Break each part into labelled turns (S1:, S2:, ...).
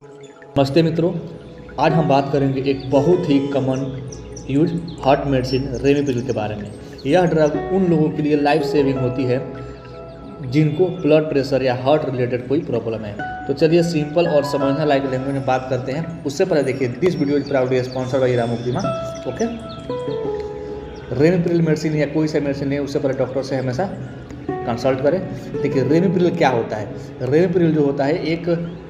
S1: नमस्ते मित्रों, आज हम बात करेंगे एक बहुत ही common use heart medicine ramipril के बारे में। यह ड्रग उन लोगों के लिए लाइफ सेविंग होती है जिनको ब्लड प्रेशर या हार्ट रिलेटेड कोई प्रॉब्लम है। तो चलिए सिंपल और समझना लायक लैंग्वेज में बात करते हैं। उससे पहले देखिए, this video is proudly sponsored by रामोक्तिमा। ओके, रेमिप्रिल मेडिसिन या कोई सा मेडिसिन है उससे पहले डॉक्टर से हमेशा कंसल्ट करें। देखिए, रेमिप्रिल क्या होता है। रेमिप्रिल जो होता है एक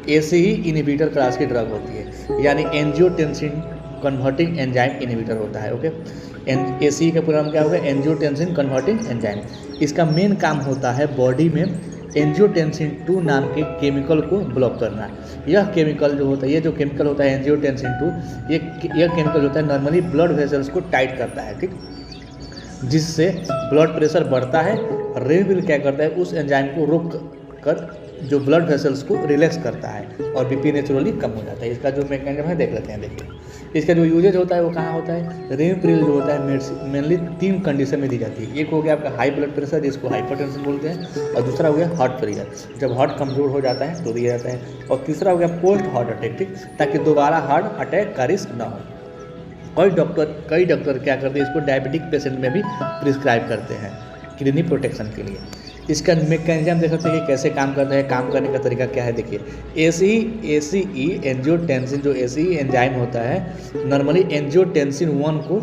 S1: ऐसे ही इनहिबिटर क्लास की ड्रग होती है, यानी एंजियोटेंसिन कन्वर्टिंग एंजाइम इनहिबिटर होता है। ओके, एसी का पूरा नाम क्या होगा? Angiotensin converting enzyme. इसका मेन काम होता है बॉडी में एंजियोटेंसिन 2 नाम के केमिकल को ब्लॉक करना। यह केमिकल जो होता है, ये जो केमिकल होता है एंजियोटेंसिन 2, यह केमिकल होता है नॉर्मली ब्लड वेसल्स को टाइट करता है, ठीक, जिससे ब्लड प्रेशर बढ़ता है। रेमिप्रिल क्या करता है? उस एंजाइम को रोक कर जो ब्लड वेसल्स को रिलैक्स करता है और बीपी नेचुरली कम हो जाता है। इसका जो मैकेनिज्म है देख लेते हैं। देखिए, इसका जो यूजेज होता है वो कहाँ होता है? रेमिप्रिल जो होता है मेनली 3 कंडीशन में दी जाती है। एक हो गया आपका हाई ब्लड प्रेशर, जिसको हाइपरटेंशन बोलते हैं, और दूसरा हो गया हार्ट फेलियर, जब हार्ट कमजोर हो जाता है तो दिया जाता है, और तीसरा हो गया पोस्ट हार्ट अटैक, ठीक, ताकि दोबारा हार्ट अटैक का रिस्क ना हो। कई डॉक्टर क्या करते हैं? इसको डायबिटिक पेशेंट में भी प्रिस्क्राइब करते हैं किडनी प्रोटेक्शन के लिए। इसका मैकेनिज्म देख सकते हैं कि कैसे काम करता है, काम करने का तरीका क्या है। देखिए, एसीई एंजियोटेंसिन जो एसीई एंजाइम होता है नॉर्मली एंजियोटेंसिन 1 को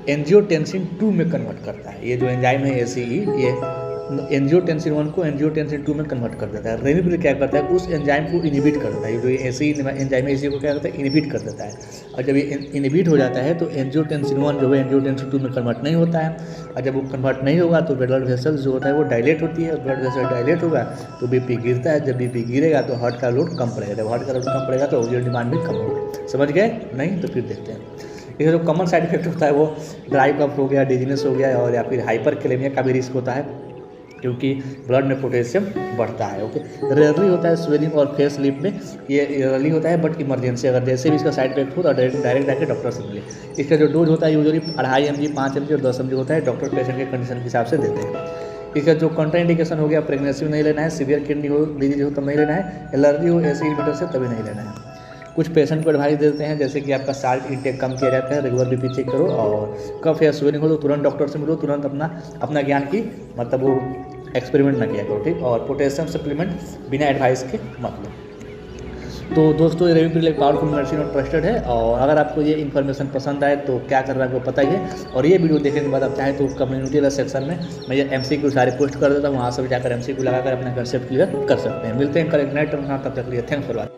S1: एंजियोटेंसिन 2 में कन्वर्ट करता है। ये जो एंजाइम है एसीई, ये एंजियोटेंसिन 1 को एंजियोटेंसिन 2 में कन्वर्ट कर देता है। रेमिप्रिल क्या करता है? उस एंजाइम को इनहिबिट कर देता है। जो एसीई एंजाइम है इसी को क्या करता है? इनहिबिट कर देता है। और जब ये इनहिबिट हो जाता है तो एंजियोटेंसिन 1 जो है एंजियोटेंसिन 2 में कन्वर्ट नहीं होता है, और जब वो कन्वर्ट नहीं होगा तो ब्लड वेसल्स जो होता है वो डायलेट होती है। ब्लड वेसल डायलेट होगा तो बीपी गिरता है। जब बीपी गिरेगा तो हार्ट का लोड कम पड़ेगा। जब हार्ट का लोड कम पड़ेगा तो ऑक्सीजन डिमांड भी कम होगी। समझ गए? नहीं तो फिर देखते हैं। इसका जो कॉमन साइड इफेक्ट होता है वो ड्राई कफ हो गया, डिजीनेस हो गया, और या फिर हाइपरकैलेमिया का भी रिस्क होता है, क्योंकि ब्लड में पोटेशियम बढ़ता है। ओके, रेयरली होता है स्वेलिंग और फेस लिप में, ये रेयरली होता है, बट इमरजेंसी अगर जैसे भी इसका साइड इफेक्ट हो तो डायरेक्ट जाकर डॉक्टर से मिले। इसका जो डोज होता है यूजुअली 2.5 mg, 5 mg और 10 mg होता है। डॉक्टर पेशेंट के कंडीशन के हिसाब से देते हैं। इसका जो कंट्राइंडिकेशन हो गया, प्रेगनेंसी में नहीं लेना है, सीवियर किडनी हो डिजीज हो तब नहीं लेना है, एलर्जी हो एसी इनहिबिटर से तभी नहीं लेना है। कुछ पेशेंट को एडवाइस देते हैं जैसे कि आपका साल्ट इंटेक कम किया जाता है, रेगुलर बीपी चेक करो, और कफ या स्वेलिंग हो तो तुरंत डॉक्टर से मिलो, तुरंत अपना ज्ञान की मतलब वो एक्सपेरिमेंट ना किया करो, ठीक, और पोटेशियम सप्लीमेंट बिना एडवाइस के मत लो। तो दोस्तों, ये रेमिप्रिल एक पावरफुल मेडिसिन और ट्रस्टेड है, और अगर आपको ये इन्फॉर्मेशन पसंद आए तो क्या करना है आपको पता ही है। और ये वीडियो देखने के बाद आप चाहें तो कम्युनिटी वाला सेक्शन में मैं ये MCQ सारे पोस्ट कर देता हूँ, वहाँ से भी जाकर MCQ लगाकर अपना कंसेप्ट क्लियर कर सकते हैं। मिलते हैं कल एक नए टर्म, तब तक के लिए थैंक्स फॉर वॉचिंग।